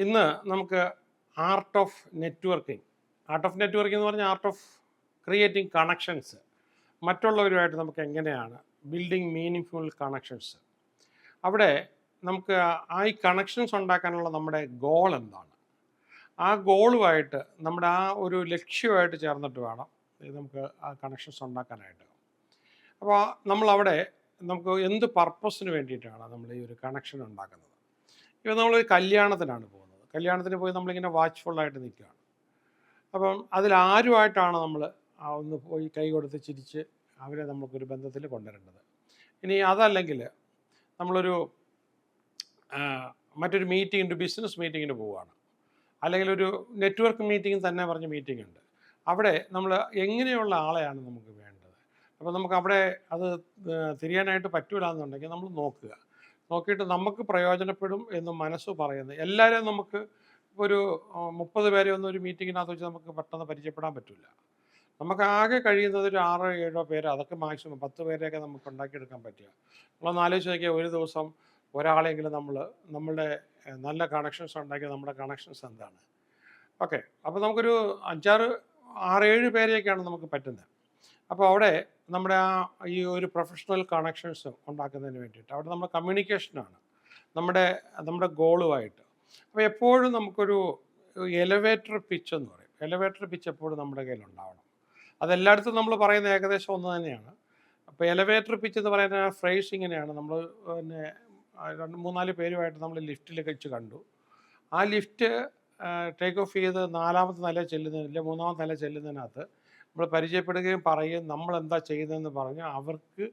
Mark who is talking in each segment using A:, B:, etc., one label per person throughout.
A: ഇന്ന് നമുക്ക് art of networking എന്ന് പറഞ്ഞാൽ ആർട്ട് ഓഫ് ക്രിയേറ്റിംഗ് കണക്ഷൻസ് മറ്റുള്ളവരുമായിട്ട് നമുക്ക് എങ്ങനെയാണ് ബിൽഡിംഗ് മീനിങ്ഫുൾ കണക്ഷൻസ്. അവിടെ നമുക്ക് ഈ കണക്ഷൻസ് ഉണ്ടാക്കാനുള്ള നമ്മുടെ ഗോൾ എന്താണ്, ആ ഗോളുമായിട്ട് നമ്മുടെ ആ ഒരു ലക്ഷ്യമായിട്ട് ചേർന്നിട്ട് വേണം ഇത് നമുക്ക് ആ കണക്ഷൻസ് ഉണ്ടാക്കാനായിട്ട്. അപ്പോൾ നമ്മളവിടെ നമുക്ക് എന്ത് പർപ്പസിന് വേണ്ടിയിട്ടാണ് നമ്മൾ ഈ ഒരു കണക്ഷൻ ഉണ്ടാക്കുന്നത്. ഇപ്പം നമ്മളൊരു കല്യാണത്തിനാണ് പോകുന്നത്. കല്യാണത്തിന് പോയി നമ്മളിങ്ങനെ വാച്ച്ഫുള്ളായിട്ട് നിൽക്കുകയാണ്. അപ്പം അതിലാരുമായിട്ടാണ് നമ്മൾ ഒന്ന് പോയി കൈ കൊടുത്ത് ചിരിച്ച് അവരെ നമുക്കൊരു ബന്ധത്തിൽ കൊണ്ടുവരേണ്ടത്. ഇനി അതല്ലെങ്കിൽ നമ്മളൊരു ആ, മറ്റൊരു മീറ്റിംഗ്, ബിസിനസ് മീറ്റിങ്ങിന് പോവുകയാണ്, അല്ലെങ്കിൽ ഒരു നെറ്റ്വർക്ക് മീറ്റിംഗ് തന്നെ പറഞ്ഞ മീറ്റിംഗ് ഉണ്ട്. അവിടെ നമ്മൾ എങ്ങനെയുള്ള ആളെയാണ് നമുക്ക് വേണ്ടത്. അപ്പോൾ നമുക്ക് അവിടെ അത് തിരിയാനായിട്ട് പറ്റൂല എന്നുണ്ടെങ്കിൽ നമ്മൾ നോക്കിയിട്ട് നമുക്ക് പ്രയോജനപ്പെടും എന്ന് മനസ്സ് പറയുന്നത് എല്ലാവരെയും നമുക്ക് ഇപ്പോൾ ഒരു 30 പേരെ ഒന്നും ഒരു മീറ്റിങ്ങിനകത്ത് വെച്ച് നമുക്ക് പെട്ടെന്ന് പരിചയപ്പെടാൻ പറ്റില്ല. നമുക്ക് ആകെ കഴിയുന്നത് ഒരു 6-7 പേര്, അതൊക്കെ മാക്സിമം 10 പേരെയൊക്കെ നമുക്ക് ഉണ്ടാക്കിയെടുക്കാൻ പറ്റുക. നമ്മളൊന്ന് ആലോചിച്ച് നോക്കിയാൽ ഒരു ദിവസം ഒരാളെങ്കിലും നമ്മളുടെ നല്ല കണക്ഷൻസ് ഉണ്ടാക്കിയ നമ്മുടെ കണക്ഷൻസ് എന്താണ്. ഓക്കെ, അപ്പോൾ നമുക്കൊരു 6-7 പേരെയൊക്കെയാണ് നമുക്ക് പറ്റുന്നത്. അപ്പോൾ അവിടെ നമ്മുടെ ഈ ഒരു പ്രൊഫഷണൽ കണക്ഷൻസ് ഉണ്ടാക്കുന്നതിന് വേണ്ടിയിട്ട് അവിടെ നമ്മുടെ കമ്മ്യൂണിക്കേഷനാണ് നമ്മുടെ നമ്മുടെ ഗോളുമായിട്ട്. അപ്പോൾ എപ്പോഴും നമുക്കൊരു എലവേറ്റർ പിച്ച് എന്ന് പറയും. എലവേറ്റർ പിച്ച് എപ്പോഴും നമ്മുടെ കയ്യിലുണ്ടാവണം. അതെല്ലായിടത്തും നമ്മൾ പറയുന്ന ഏകദേശം ഒന്ന് തന്നെയാണ്. അപ്പോൾ എലവേറ്റർ പിച്ച് എന്ന് പറയുന്ന ഫ്രേസ് ഇങ്ങനെയാണ്. നമ്മൾ പിന്നെ 2-3-4 പേരുമായിട്ട് നമ്മൾ ലിഫ്റ്റിൽ വെച്ച് കണ്ടു. ആ ലിഫ്റ്റ് ടേക്ക് ഓഫ് ചെയ്ത് 4ാമത്തെ നില ചെല്ലുന്നതില്ല 3ാമത്തെ നില ചെല്ലുന്നതിനകത്ത് നമ്മൾ പരിചയപ്പെടുകയും പറയുകയും നമ്മൾ എന്താ ചെയ്യുന്നതെന്ന് പറഞ്ഞ് അവർക്ക്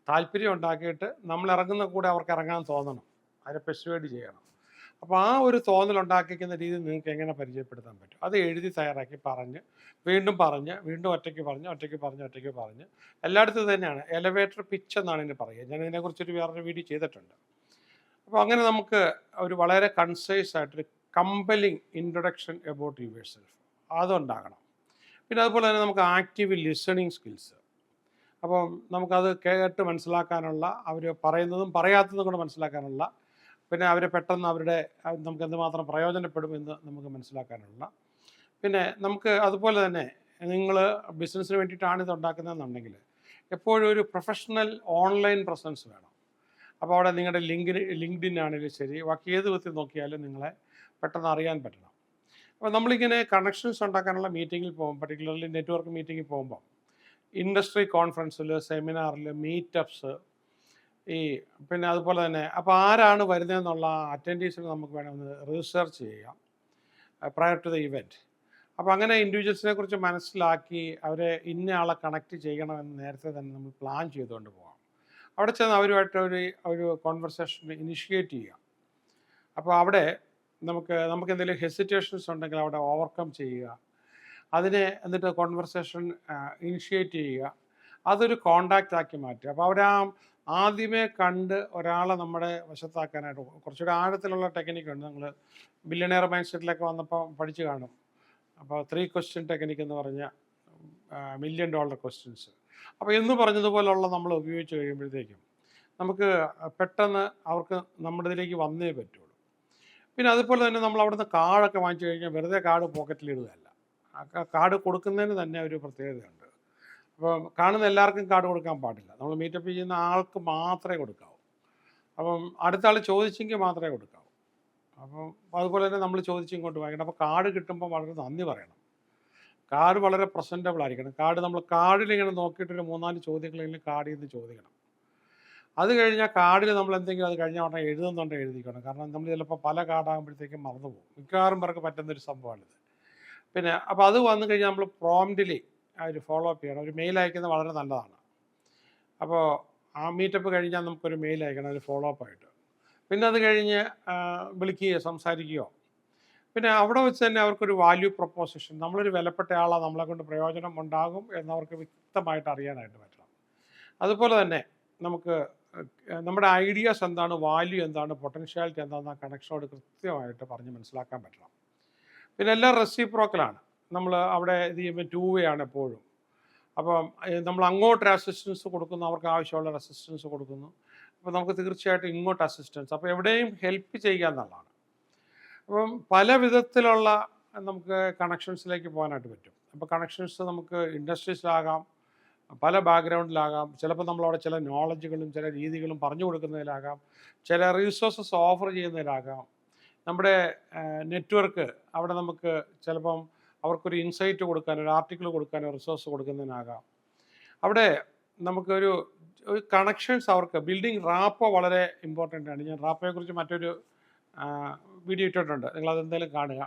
A: താല്പര്യം ഉണ്ടാക്കിയിട്ട് നമ്മൾ ഇറങ്ങുന്ന കൂടെ അവർക്ക് ഇറങ്ങാൻ തോന്നണം, അതിനെ പെർസ്വേഡ് ചെയ്യണം. അപ്പോൾ ആ ഒരു തോന്നലുണ്ടാക്കിക്കുന്ന രീതി നിങ്ങൾക്ക് എങ്ങനെ പരിചയപ്പെടുത്താൻ പറ്റും, അത് എഴുതി തയ്യാറാക്കി വീണ്ടും ഒറ്റയ്ക്ക് പറഞ്ഞ് എല്ലായിടത്തും തന്നെയാണ് എലവേറ്റർ പിച്ച് എന്നാണ് ഇതിന് പറയുക. ഞാൻ ഇതിനെക്കുറിച്ചൊരു വേറൊരു വീഡിയോ ചെയ്തിട്ടുണ്ട്. അപ്പോൾ അങ്ങനെ നമുക്ക് ഒരു വളരെ കൺസൈസ് ആയിട്ടൊരു compelling introduction about yourself അതുണ്ടാകണം. പിന്നെ അതുപോലെ തന്നെ നമുക്ക് ആക്റ്റീവ് ലിസണിങ് സ്കിൽസ്. അപ്പം നമുക്കത് കേട്ട് മനസ്സിലാക്കാനുള്ള, അവർ പറയുന്നതും പറയാത്തതും കൂടെ മനസ്സിലാക്കാനുള്ള, പിന്നെ അവരെ പെട്ടെന്ന് നമുക്ക് എന്തുമാത്രം പ്രയോജനപ്പെടുമെന്ന് നമുക്ക് മനസ്സിലാക്കാനുള്ള, പിന്നെ നമുക്ക് അതുപോലെ തന്നെ നിങ്ങൾ ബിസിനസ്സിന് വേണ്ടിയിട്ടാണ് ഇത് ഉണ്ടാക്കുന്നതെന്നുണ്ടെങ്കിൽ എപ്പോഴും ഒരു പ്രൊഫഷണൽ ഓൺലൈൻ പ്രസൻസ് വേണം. അപ്പോൾ അവിടെ നിങ്ങളുടെ ലിങ്ക്ഡിൻ ആണെങ്കിലും ശരി, ബാക്കി ഏത് വിധത്തിൽ നോക്കിയാലും നിങ്ങളെ പെട്ടെന്ന് അറിയാൻ പറ്റണം. അപ്പോൾ നമ്മളിങ്ങനെ കണക്ഷൻസ് ഉണ്ടാക്കാനുള്ള മീറ്റിങ്ങിൽ പോകും, പർട്ടിക്കുലർലി നെറ്റ്വർക്ക് മീറ്റിങ്ങിൽ പോകുമ്പോൾ ഇൻഡസ്ട്രി കോൺഫറൻസിൽ, സെമിനാറിൽ, മീറ്റപ്സ്, പിന്നെ അതുപോലെ തന്നെ അപ്പോൾ ആരാണ് വരുന്നതെന്നുള്ള അറ്റൻഡീസിന് നമുക്ക് വേണമെന്ന് റിസർച്ച് ചെയ്യാം പ്രയർ ടു ദ ഇവൻറ്റ്. അപ്പോൾ അങ്ങനെ ഇൻഡിവിജ്വൽസിനെ കുറിച്ച് മനസ്സിലാക്കി അവരെ ഇന്ന ആളെ കണക്ട് ചെയ്യണമെന്ന് നേരത്തെ തന്നെ നമ്മൾ പ്ലാൻ ചെയ്തുകൊണ്ട് പോകാം. അവിടെ ചെന്ന് അവരുമായിട്ട് ഒരു കോൺവെർസേഷൻ ഇനിഷ്യേറ്റ് ചെയ്യുക. അപ്പോൾ അവിടെ നമുക്ക് എന്തെങ്കിലും ഹെസിറ്റേഷൻസ് ഉണ്ടെങ്കിൽ അവിടെ ഓവർകം ചെയ്യുക, അതിനെ എന്നിട്ട് കോൺവെർസേഷൻ ഇനിഷ്യേറ്റ് ചെയ്യുക, അതൊരു കോണ്ടാക്റ്റ് ആക്കി മാറ്റുക. അപ്പോൾ അവിടെ ആദ്യമേ കണ്ട് ഒരാളെ നമ്മുടെ വശത്താക്കാനായിട്ട് കുറച്ചുകൂടി ആഴത്തിലുള്ള ടെക്നിക്കുണ്ട്. നിങ്ങൾ ബില്യണിയർ മൈൻഡ് സെറ്റിലൊക്കെ വന്നപ്പോൾ പഠിച്ചു കാണും. അപ്പോൾ 3 ക്വസ്റ്റ്യൻ ടെക്നിക്ക് എന്ന് പറഞ്ഞ $1 മില്യൺ ക്വസ്റ്റ്യൻസ്. അപ്പോൾ എന്ന് പറഞ്ഞതുപോലുള്ള നമ്മൾ ഉപയോഗിച്ച് കഴിയുമ്പോഴത്തേക്കും നമുക്ക് പെട്ടെന്ന് അവർക്ക് നമ്മുടെ ഇതിലേക്ക് വന്നേ പറ്റുള്ളൂ. പിന്നെ അതുപോലെ തന്നെ നമ്മൾ അവിടുന്ന് കാർഡൊക്കെ വാങ്ങിച്ചു കഴിഞ്ഞാൽ വെറുതെ കാർഡ് പോക്കറ്റിലിടുകയല്ല, കാർഡ് കൊടുക്കുന്നതിന് തന്നെ ഒരു പ്രത്യേകതയുണ്ട്. അപ്പോൾ കാണുന്ന എല്ലാവർക്കും കാർഡ് കൊടുക്കാൻ പാടില്ല. നമ്മൾ മീറ്റപ്പ് ചെയ്യുന്ന ആൾക്ക് മാത്രമേ കൊടുക്കാവൂ. അപ്പം അടുത്ത ആൾ ചോദിച്ചെങ്കിൽ മാത്രമേ കൊടുക്കാവൂ. അപ്പം അതുപോലെ തന്നെ നമ്മൾ ചോദിച്ചിങ്ങോട്ട് വാങ്ങിക്കണം. അപ്പോൾ കാർഡ് കിട്ടുമ്പോൾ വളരെ നന്ദി പറയണം. കാർഡ് വളരെ പ്രസൻറ്റബിൾ ആയിരിക്കണം. നമ്മൾ കാർഡിലിങ്ങനെ നോക്കിയിട്ടൊരു 3-4 ചോദ്യങ്ങളെങ്കിലും കാർഡിൽ നിന്ന് ചോദിക്കണം. അത് കഴിഞ്ഞാൽ കാർഡിൽ നമ്മൾ എന്തെങ്കിലും അത് കഴിഞ്ഞാൽ ഉടനെ എഴുതുന്നുണ്ടെങ്കിൽ എഴുതിക്കണം. കാരണം നമ്മൾ ചിലപ്പോൾ പല കാർഡാകുമ്പോഴത്തേക്കും മറന്നുപോകും. മിക്കവാറും പേർക്ക് പറ്റുന്നൊരു സംഭവമാണിത്. പിന്നെ അപ്പോൾ അത് വന്നു കഴിഞ്ഞാൽ നമ്മൾ പ്രോംപ്റ്റ്ലി ഒരു ഫോളോ അപ്പ് ചെയ്യണം. ഒരു മെയിൽ അയക്കുന്നത് വളരെ നല്ലതാണ്. അപ്പോൾ ആ മീറ്റപ്പ് കഴിഞ്ഞാൽ നമുക്കൊരു മെയിൽ അയക്കണം, ഒരു ഫോളോ അപ്പ് ആയിട്ട്. പിന്നെ അത് കഴിഞ്ഞ് വിളിക്കുകയോ സംസാരിക്കുകയോ, പിന്നെ അവിടെ വെച്ച് തന്നെ അവർക്കൊരു വാല്യൂ പ്രൊപ്പോസിഷൻ, നമ്മളൊരു വിലപ്പെട്ട ആളാണ്, നമ്മളെ കൊണ്ട് പ്രയോജനം ഉണ്ടാകും എന്നവർക്ക് വ്യക്തമായിട്ട് അറിയാനായിട്ട് പറ്റണം. അതുപോലെ തന്നെ നമുക്ക് നമ്മുടെ ഐഡിയാസ് എന്താണ്, വാല്യൂ എന്താണ്, പൊട്ടൻഷ്യാലിറ്റി എന്താണെന്ന് ആ കണക്ഷനോട് കൃത്യമായിട്ട് പറഞ്ഞ് മനസ്സിലാക്കാൻ പറ്റണം. പിന്നെ എല്ലാം റെസിപ്രോക്കലാണ്. നമ്മൾ അവിടെ ഇത് ചെയ്യുമ്പോൾ 2 വേ ആണ് എപ്പോഴും. അപ്പം നമ്മൾ അങ്ങോട്ടൊരു അസിസ്റ്റൻസ് കൊടുക്കുന്നു, അവർക്ക് ആവശ്യമുള്ള അസിസ്റ്റൻസ് കൊടുക്കുന്നു. അപ്പോൾ നമുക്ക് തീർച്ചയായിട്ടും ഇങ്ങോട്ട് അസിസ്റ്റൻസ്, അപ്പോൾ എവിടെയും ഹെൽപ്പ് ചെയ്യുക എന്നുള്ളതാണ്. അപ്പം പല വിധത്തിലുള്ള നമുക്ക് കണക്ഷൻസിലേക്ക് പോകാനായിട്ട് പറ്റും. അപ്പോൾ കണക്ഷൻസ് നമുക്ക് ഇൻഡസ്ട്രീസിലാകാം, പല ബാക്ക്ഗ്രൗണ്ടിലാകാം, ചിലപ്പോൾ നമ്മളവിടെ ചില നോളജുകളും ചില രീതികളും പറഞ്ഞു കൊടുക്കുന്നതിലാകാം, ചില റിസോഴ്സസ് ഓഫർ ചെയ്യുന്നതിലാകാം, നമ്മുടെ നെറ്റ്വർക്ക് അവിടെ നമുക്ക് ചിലപ്പം അവർക്കൊരു ഇൻസൈറ്റ് കൊടുക്കാനോ ഒരു ആർട്ടിക്കിൾ കൊടുക്കാനോ റിസോഴ്സ് കൊടുക്കുന്നതിനാകാം. അവിടെ നമുക്കൊരു കണക്ഷൻസ് അവർക്ക് ബിൽഡിംഗ് റാപ്പോ വളരെ ഇമ്പോർട്ടൻ്റ് ആണ്. ഞാൻ റാപ്പോയെക്കുറിച്ച് മറ്റൊരു വീഡിയോ ഇട്ടിട്ടുണ്ട്, നിങ്ങളതെന്തായാലും കാണുക.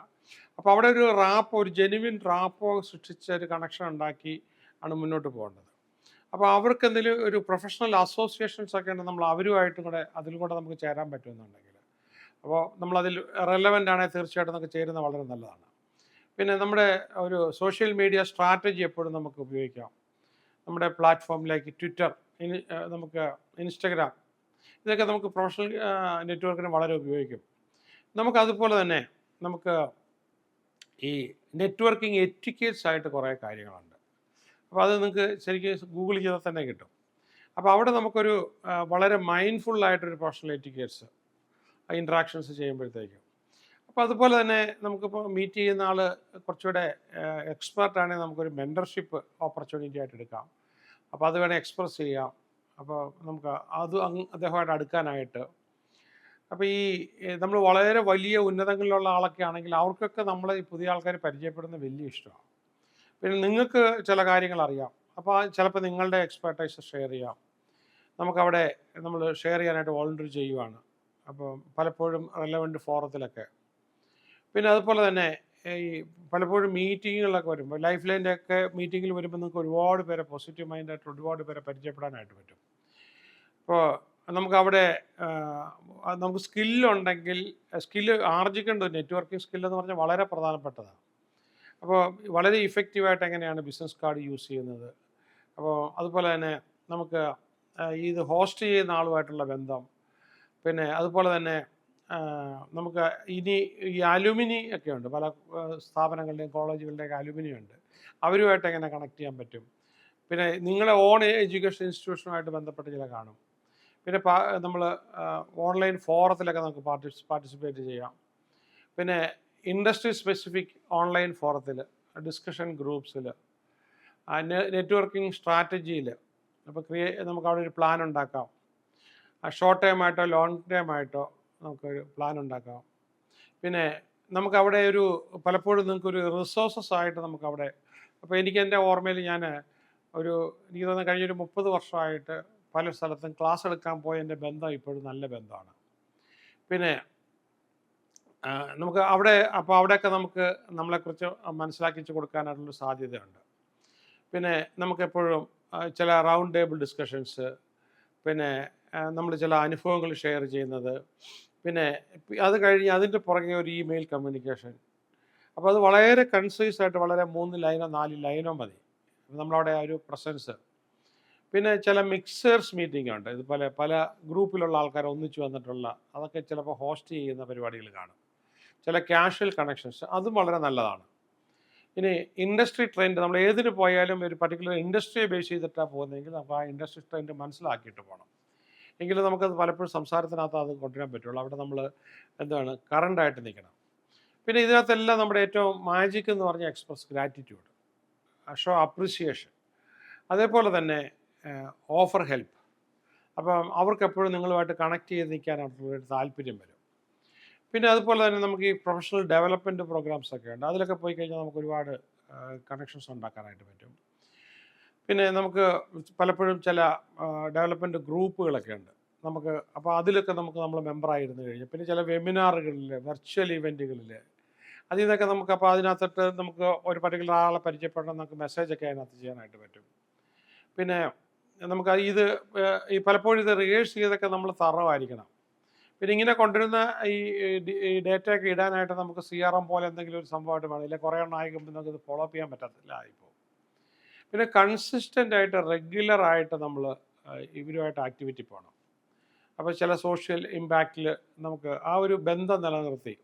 A: അപ്പോൾ അവിടെ ഒരു റാപ്പോ ഒരു ജെനുവിൻ റാപ്പോ സൃഷ്ടിച്ച ഒരു കണക്ഷൻ ഉണ്ടാക്കി ആണ് മുന്നോട്ട് പോകേണ്ടത്. അപ്പോൾ അവർക്ക് എന്തെങ്കിലും ഒരു പ്രൊഫഷണൽ അസോസിയേഷൻസ് ഒക്കെ ഉണ്ട്, നമ്മൾ അവരുമായിട്ടും കൂടെ അതിലും കൂടെ നമുക്ക് ചേരാൻ പറ്റുമെന്നുണ്ടെങ്കിൽ, അപ്പോൾ നമ്മളതിൽ റെലവൻ്റ് ആണെങ്കിൽ തീർച്ചയായിട്ടും നമുക്ക് ചേരുന്നത് വളരെ നല്ലതാണ്. പിന്നെ നമ്മുടെ ഒരു സോഷ്യൽ മീഡിയ സ്ട്രാറ്റജി എപ്പോഴും നമുക്ക് ഉപയോഗിക്കാം. നമ്മുടെ പ്ലാറ്റ്ഫോമിലേക്ക് ട്വിറ്റർ, നമുക്ക് ഇൻസ്റ്റഗ്രാം, ഇതൊക്കെ നമുക്ക് പ്രൊഫഷണൽ നെറ്റ്വർക്കിന് വളരെ ഉപയോഗിക്കും. നമുക്കതുപോലെ തന്നെ നമുക്ക് ഈ നെറ്റ്വർക്കിംഗ് എറ്റിക്കേറ്റ്സ് ആയിട്ട് കുറേ കാര്യങ്ങളുണ്ട്. അപ്പോൾ അത് നിങ്ങൾക്ക് ശരിക്കും ഗൂഗിൾ ചെയ്താൽ തന്നെ കിട്ടും. അപ്പോൾ അവിടെ നമുക്കൊരു വളരെ മൈൻഡ്ഫുള്ളായിട്ടൊരു പ്രൊഫഷണൽ എറ്റിക്കേറ്റ്സ് ഇൻട്രാക്ഷൻസ് ചെയ്യുമ്പോഴത്തേക്കും. അപ്പോൾ അതുപോലെ തന്നെ നമുക്കിപ്പോൾ മീറ്റ് ചെയ്യുന്ന ആൾ കുറച്ചുകൂടെ എക്സ്പേർട്ടാണെങ്കിൽ നമുക്കൊരു മെൻറ്റർഷിപ്പ് ഓപ്പർച്യൂണിറ്റി ആയിട്ട് എടുക്കാം. അപ്പോൾ അത് വേണേൽ എക്സ്പ്രസ് ചെയ്യാം. അപ്പോൾ നമുക്ക് അത് അദ്ദേഹമായിട്ട് അടുക്കാനായിട്ട്. അപ്പോൾ ഈ നമ്മൾ വളരെ വലിയ ഉന്നതങ്ങളിലുള്ള ആളൊക്കെ ആണെങ്കിൽ അവർക്കൊക്കെ നമ്മൾ ഈ പുതിയ ആൾക്കാർ പരിചയപ്പെടുന്നത് വലിയ ഇഷ്ടമാണ്. പിന്നെ നിങ്ങൾക്ക് ചില കാര്യങ്ങൾ അറിയാം, അപ്പോൾ ചിലപ്പോൾ നിങ്ങളുടെ എക്സ്പെർട്ടൈസ് ഷെയർ ചെയ്യാം. നമുക്കവിടെ നമ്മൾ ഷെയർ ചെയ്യാനായിട്ട് വോളണ്ടിയർ ചെയ്യുവാണ്. അപ്പോൾ പലപ്പോഴും റെലവൻറ്റ് ഫോറത്തിലൊക്കെ. പിന്നെ അതുപോലെ തന്നെ ഈ പലപ്പോഴും മീറ്റിങ്ങുകളൊക്കെ വരുമ്പോൾ ലൈഫ് ലൈൻ്റെ ഒക്കെ മീറ്റിങ്ങിൽ വരുമ്പോൾ നിങ്ങൾക്ക് ഒരുപാട് പേരെ പോസിറ്റീവ് മൈൻഡായിട്ട് ഒരുപാട് പേരെ പരിചയപ്പെടാനായിട്ട് പറ്റും. അപ്പോൾ നമുക്കവിടെ നമുക്ക് സ്കില്ലുണ്ടെങ്കിൽ സ്കില്ല് ആർജിക്കേണ്ടത് നെറ്റ്വർക്കിംഗ് സ്കില്ലെന്ന് പറഞ്ഞാൽ വളരെ പ്രധാനപ്പെട്ടതാണ്. അപ്പോൾ വളരെ ഇഫക്റ്റീവായിട്ട് എങ്ങനെയാണ് ബിസിനസ് കാർഡ് യൂസ് ചെയ്യുന്നത്, അപ്പോൾ അതുപോലെ തന്നെ നമുക്ക് ഇത് ഹോസ്റ്റ് ചെയ്യുന്ന ആളുമായിട്ടുള്ള ബന്ധം, പിന്നെ അതുപോലെ തന്നെ നമുക്ക് ഇനി ഈ അലുമിനി ഒക്കെ ഉണ്ട്, പല സ്ഥാപനങ്ങളുടെയും കോളേജുകളുടെയൊക്കെ അലുമിനി ഉണ്ട്, അവരുമായിട്ട് എങ്ങനെ കണക്ട് ചെയ്യാൻ പറ്റും. പിന്നെ നിങ്ങളെ ഓൺ എഡ്യൂക്കേഷൻ ഇൻസ്റ്റിറ്റ്യൂഷനുമായിട്ട് ബന്ധപ്പെട്ട് ചില കാണും. പിന്നെ നമ്മൾ ഓൺലൈൻ ഫോറത്തിലൊക്കെ നമുക്ക് പാർട്ടിസിപ്പേറ്റ് ചെയ്യാം. പിന്നെ ഇൻഡസ്ട്രി സ്പെസിഫിക് ഓൺലൈൻ ഫോറത്തിൽ, ഡിസ്കഷൻ ഗ്രൂപ്പ്സിൽ, നെറ്റ്വർക്കിംഗ് സ്ട്രാറ്റജിയിൽ അപ്പോൾ നമുക്ക് അവിടെ ഒരു പ്ലാൻ ഉണ്ടാക്കാം. ഷോർട്ട് ടൈം ആയിട്ടോ ലോങ് ടൈം ആയിട്ടോ നമുക്കൊരു പ്ലാൻ ഉണ്ടാക്കാം. പിന്നെ നമുക്കവിടെ ഒരു പലപ്പോഴും നിങ്ങൾക്കൊരു റിസോഴ്സസ് ആയിട്ട് നമുക്കവിടെ, അപ്പോൾ എനിക്ക് എൻ്റെ ഓർമ്മയിൽ ഞാൻ എനിക്ക് തോന്നുന്നു കഴിഞ്ഞൊരു 30 വർഷമായിട്ട് പല സ്ഥലത്തും ക്ലാസ് എടുക്കാൻ പോയ എൻ്റെ ബന്ധം ഇപ്പോഴും നല്ല ബന്ധമാണ്. പിന്നെ നമുക്ക് അവിടെ അപ്പോൾ അവിടെയൊക്കെ നമുക്ക് നമ്മളെക്കുറിച്ച് മനസ്സിലാക്കിച്ച് കൊടുക്കാനായിട്ടുള്ളൊരു സാധ്യതയുണ്ട്. പിന്നെ നമുക്കെപ്പോഴും ചില റൗണ്ട് ടേബിൾ ഡിസ്കഷൻസ്, പിന്നെ നമ്മൾ ചില അനുഭവങ്ങൾ ഷെയർ ചെയ്യുന്നത്, പിന്നെ അത് കഴിഞ്ഞ് അതിൻ്റെ പുറകെ ഒരു ഇമെയിൽ കമ്മ്യൂണിക്കേഷൻ. അപ്പോൾ അത് വളരെ കൺസൈസ് ആയിട്ട് വളരെ 3 ലൈനോ 4 ലൈനോ മതി നമ്മളവിടെ ആ ഒരു പ്രസൻസ്. പിന്നെ ചില മിക്സേഴ്സ് മീറ്റിംഗ് ഉണ്ട്, ഇതുപോലെ പല ഗ്രൂപ്പിലുള്ള ആൾക്കാർ ഒന്നിച്ച് വന്നിട്ടുള്ള, അതൊക്കെ ചിലപ്പോൾ ഹോസ്റ്റ് ചെയ്യുന്ന പരിപാടികൾ കാണും. ചില ക്യാഷ്വൽ കണക്ഷൻസ്, അതും വളരെ നല്ലതാണ്. ഇനി ഇൻഡസ്ട്രി ട്രെൻഡ്, നമ്മൾ ഏതിന് പോയാലും ഒരു പർട്ടിക്കുലർ ഇൻഡസ്ട്രിയെ ബേസ് ചെയ്തിട്ടാണ് പോകുന്നതെങ്കിൽ നമുക്ക് ആ ഇൻഡസ്ട്രി ട്രെൻഡ് മനസ്സിലാക്കിയിട്ട് പോകണം. എങ്കിലും നമുക്കത് പലപ്പോഴും സംസാരത്തിനകത്ത് അത് കൊണ്ടുവരാൻ പറ്റുള്ളൂ. അവിടെ നമ്മൾ എന്താണ് കറണ്ടായിട്ട് നിൽക്കണം. പിന്നെ ഇതിനകത്തെല്ലാം നമ്മുടെ ഏറ്റവും മാജിക് എന്ന് പറഞ്ഞാൽ എക്സ്പ്രസ് ഗ്രാറ്റിറ്റ്യൂഡ്, ഷോ അപ്രിസിയേഷൻ, അതേപോലെ തന്നെ ഓഫർ ഹെൽപ്പ്. അപ്പം അവർക്കെപ്പോഴും നിങ്ങളുമായിട്ട് കണക്ട് ചെയ്ത് നിൽക്കാനായിട്ടുള്ളൊരു താല്പര്യം വരും. പിന്നെ അതുപോലെ തന്നെ നമുക്ക് ഈ പ്രൊഫഷണൽ ഡെവലപ്മെൻറ്റ് പ്രോഗ്രാംസ് ഒക്കെ ഉണ്ട്, അതിലൊക്കെ പോയി കഴിഞ്ഞാൽ നമുക്ക് ഒരുപാട് കണക്ഷൻസ് ഉണ്ടാക്കാനായിട്ട് പറ്റും. പിന്നെ നമുക്ക് പലപ്പോഴും ചില ഡെവലപ്മെൻറ്റ് ഗ്രൂപ്പുകളൊക്കെ ഉണ്ട് നമുക്ക്, അപ്പോൾ അതിലൊക്കെ നമ്മൾ മെമ്പറായിരുന്നു കഴിഞ്ഞാൽ, പിന്നെ ചില വെബിനാറുകളിൽ, വെർച്വൽ ഇവൻറ്റുകളിൽ, അതിൽ നിന്നൊക്കെ നമുക്ക് അപ്പോൾ അതിനകത്തിട്ട് നമുക്ക് ഒരു പർട്ടിക്കുലർ ആളെ പരിചയപ്പെടണം, നമുക്ക് മെസ്സേജൊക്കെ അതിനകത്ത് ചെയ്യാനായിട്ട് പറ്റും. പിന്നെ നമുക്ക് ഈ പലപ്പോഴും ഇത് റിഹേഴ്സ് ചെയ്തൊക്കെ നമ്മൾ തറവായിരിക്കണം. പിന്നെ ഇങ്ങനെ കൊണ്ടുവരുന്ന ഈ ഡേറ്റയൊക്കെ ഇടാനായിട്ട് നമുക്ക് CRM പോലെ എന്തെങ്കിലും ഒരു സംഭവമായിട്ട് വേണം, ഇല്ലെങ്കിൽ കുറേ എണ്ണം ആയിക്കുമ്പോൾ നമുക്കിത് ഫോളോ അപ്പ് ചെയ്യാൻ പറ്റത്തില്ല ഇപ്പോൾ. പിന്നെ കൺസിസ്റ്റൻ്റ് ആയിട്ട് റെഗുലറായിട്ട് നമ്മൾ ഇവരുമായിട്ട് ആക്ടിവിറ്റി പോകണം. അപ്പോൾ ചില സോഷ്യൽ ഇമ്പാക്റ്റിൽ നമുക്ക് ആ ഒരു ബന്ധം നിലനിർത്തി.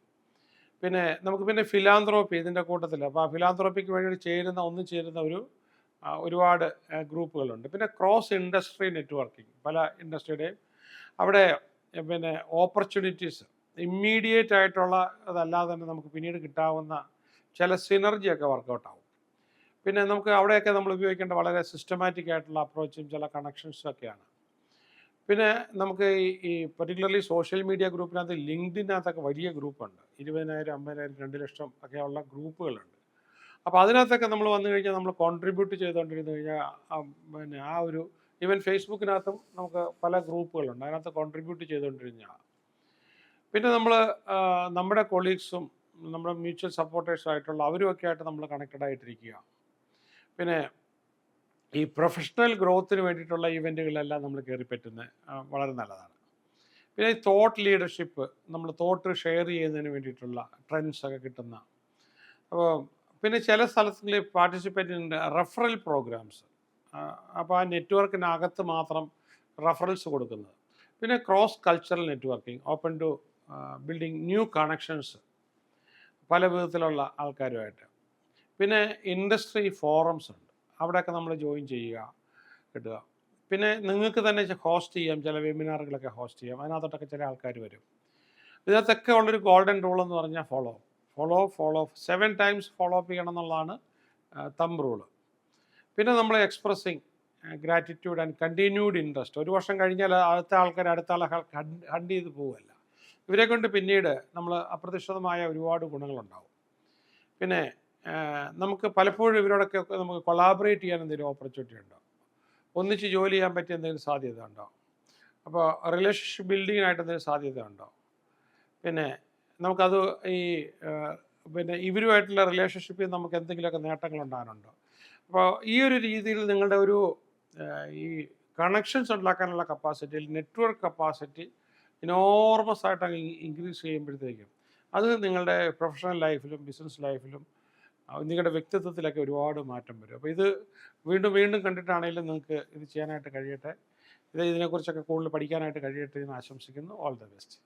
A: പിന്നെ നമുക്ക് ഫിലാന്ത്രോപ്പി ഇതിൻ്റെ കൂട്ടത്തിൽ, അപ്പോൾ ആ ഫിലാന്ത്രോപ്പിക്ക് വേണ്ടി ഒന്നും ചേരുന്ന ഒരുപാട് ഗ്രൂപ്പുകളുണ്ട്. പിന്നെ ക്രോസ് ഇൻഡസ്ട്രി നെറ്റ്വർക്കിംഗ്, പല ഇൻഡസ്ട്രിയുടെയും അവിടെ പിന്നെ ഓപ്പർച്യൂണിറ്റീസ്, ഇമ്മീഡിയറ്റ് ആയിട്ടുള്ള അതല്ലാതെ തന്നെ നമുക്ക് പിന്നീട് കിട്ടാവുന്ന ചില സിനർജിയൊക്കെ വർക്കൗട്ട് ആവും. പിന്നെ നമുക്ക് അവിടെയൊക്കെ നമ്മൾ ഉപയോഗിക്കേണ്ട വളരെ സിസ്റ്റമാറ്റിക് ആയിട്ടുള്ള അപ്രോച്ചും ചില കണക്ഷൻസും ഒക്കെയാണ്. പിന്നെ നമുക്ക് ഈ പർട്ടിക്കുലർലി സോഷ്യൽ മീഡിയ ഗ്രൂപ്പിനകത്ത് ലിങ്ക്ഡിനകത്തൊക്കെ വലിയ ഗ്രൂപ്പുണ്ട്. 20,000, 50,000, 2,00,000 ഒക്കെയുള്ള ഗ്രൂപ്പുകളുണ്ട്. അപ്പോൾ അതിനകത്തൊക്കെ നമ്മൾ വന്നു കഴിഞ്ഞാൽ നമ്മൾ കോൺട്രിബ്യൂട്ട് ചെയ്തുകൊണ്ടിരുന്നു കഴിഞ്ഞാൽ പിന്നെ ആ ഒരു ഈവൻ ഫേസ്ബുക്കിനകത്തും നമുക്ക് പല ഗ്രൂപ്പുകളുണ്ട്. അതിനകത്ത് കോൺട്രിബ്യൂട്ട് ചെയ്തുകൊണ്ടിരുന്ന പിന്നെ നമ്മൾ നമ്മുടെ കൊളീഗ്സും നമ്മുടെ മ്യൂച്വൽ സപ്പോർട്ടേഴ്സും ആയിട്ടുള്ള അവരുമൊക്കെ ആയിട്ട് നമ്മൾ കണക്റ്റഡ് ആയിട്ടിരിക്കുക. പിന്നെ ഈ പ്രൊഫഷണൽ ഗ്രോത്തിന് വേണ്ടിയിട്ടുള്ള ഇവൻറ്റുകളെല്ലാം നമ്മൾ കയറി പറ്റുന്നത് വളരെ നല്ലതാണ്. പിന്നെ ഈ തോട്ട് ലീഡർഷിപ്പ്, നമ്മൾ തോട്ട് ഷെയർ ചെയ്യുന്നതിന് വേണ്ടിയിട്ടുള്ള ട്രെൻഡ്സ് ഒക്കെ കിട്ടുന്ന. അപ്പോൾ പിന്നെ ചില സ്ഥലങ്ങളിൽ പാർട്ടിസിപ്പേറ്റ് ചെയ്യുന്ന റെഫറൽ പ്രോഗ്രാംസ്, അപ്പോൾ ആ നെറ്റ്വർക്കിനകത്ത് മാത്രം റെഫറൽസ് കൊടുക്കുന്നത്. പിന്നെ cross cultural networking, open to building new connections പല വിധത്തിലുള്ള ആൾക്കാരുമായിട്ട്. പിന്നെ ഇൻഡസ്ട്രി ഫോറംസ് ഉണ്ട്, അവിടെയൊക്കെ നമ്മൾ ജോയിൻ ചെയ്യുക, കിട്ടുക. പിന്നെ നിങ്ങൾക്ക് തന്നെ ഹോസ്റ്റ് ചെയ്യാം, ചില വെബിനാറുകളൊക്കെ ഹോസ്റ്റ് ചെയ്യാം, അതിനകത്തോട്ടൊക്കെ ചില ആൾക്കാർ വരും. ഇതിനകത്തൊക്കെ ഉള്ളൊരു ഗോൾഡൻ റൂൾ എന്ന് പറഞ്ഞാൽ ഫോളോ 7 ടൈംസ് ഫോളോ അപ്പ് ചെയ്യണം എന്നുള്ളതാണ് തമ്പ് റൂള്. പിന്നെ നമ്മൾ expressing gratitude and continued interest. ഒരു വർഷം കഴിഞ്ഞാൽ അടുത്ത ആളെ ഹണ്ട് ചെയ്ത് പോവുകയല്ല. ഇവരെ കൊണ്ട് പിന്നീട് നമ്മൾ അപ്രതീക്ഷിതമായ ഒരുപാട് ഗുണങ്ങളുണ്ടാവും. പിന്നെ നമുക്ക് പലപ്പോഴും ഇവരോടൊക്കെ നമുക്ക് കൊളാബറേറ്റ് ചെയ്യാൻ എന്തെങ്കിലും ഓപ്പർച്യൂണിറ്റി ഉണ്ടോ, ഒന്നിച്ച് ജോലി ചെയ്യാൻ പറ്റിയ എന്തെങ്കിലും സാധ്യത ഉണ്ടോ, അപ്പോൾ റിലേഷൻഷിപ്പ് ബിൽഡിങ്ങിനായിട്ട് എന്തെങ്കിലും സാധ്യത ഉണ്ടോ. പിന്നെ നമുക്കത് ഈ പിന്നെ ഇവരുമായിട്ടുള്ള റിലേഷൻഷിപ്പിൽ നമുക്ക് എന്തെങ്കിലുമൊക്കെ നേട്ടങ്ങൾ ഉണ്ടാകാനുണ്ടോ. അപ്പോൾ ഈ ഒരു രീതിയിൽ നിങ്ങളുടെ ഒരു ഈ കണക്ഷൻസ് ഉണ്ടാക്കാനുള്ള കപ്പാസിറ്റി, നെറ്റ്വർക്ക് കപ്പാസിറ്റി ഇനോർമസ് ആയിട്ട് അങ്ങ് ഇൻക്രീസ് ചെയ്യുമ്പോഴത്തേക്കും അത് നിങ്ങളുടെ പ്രൊഫഷണൽ ലൈഫിലും ബിസിനസ് ലൈഫിലും നിങ്ങളുടെ വ്യക്തിത്വത്തിലൊക്കെ ഒരുപാട് മാറ്റം വരും. അപ്പോൾ ഇത് വീണ്ടും വീണ്ടും കണ്ടിട്ടാണെങ്കിലും നിങ്ങൾക്ക് ഇത് ചെയ്യാനായിട്ട് കഴിയട്ടെ. ഇതിനെക്കുറിച്ചൊക്കെ കൂടുതൽ പഠിക്കാനായിട്ട് കഴിയട്ടെ എന്ന് ആശംസിക്കുന്നു. All the best.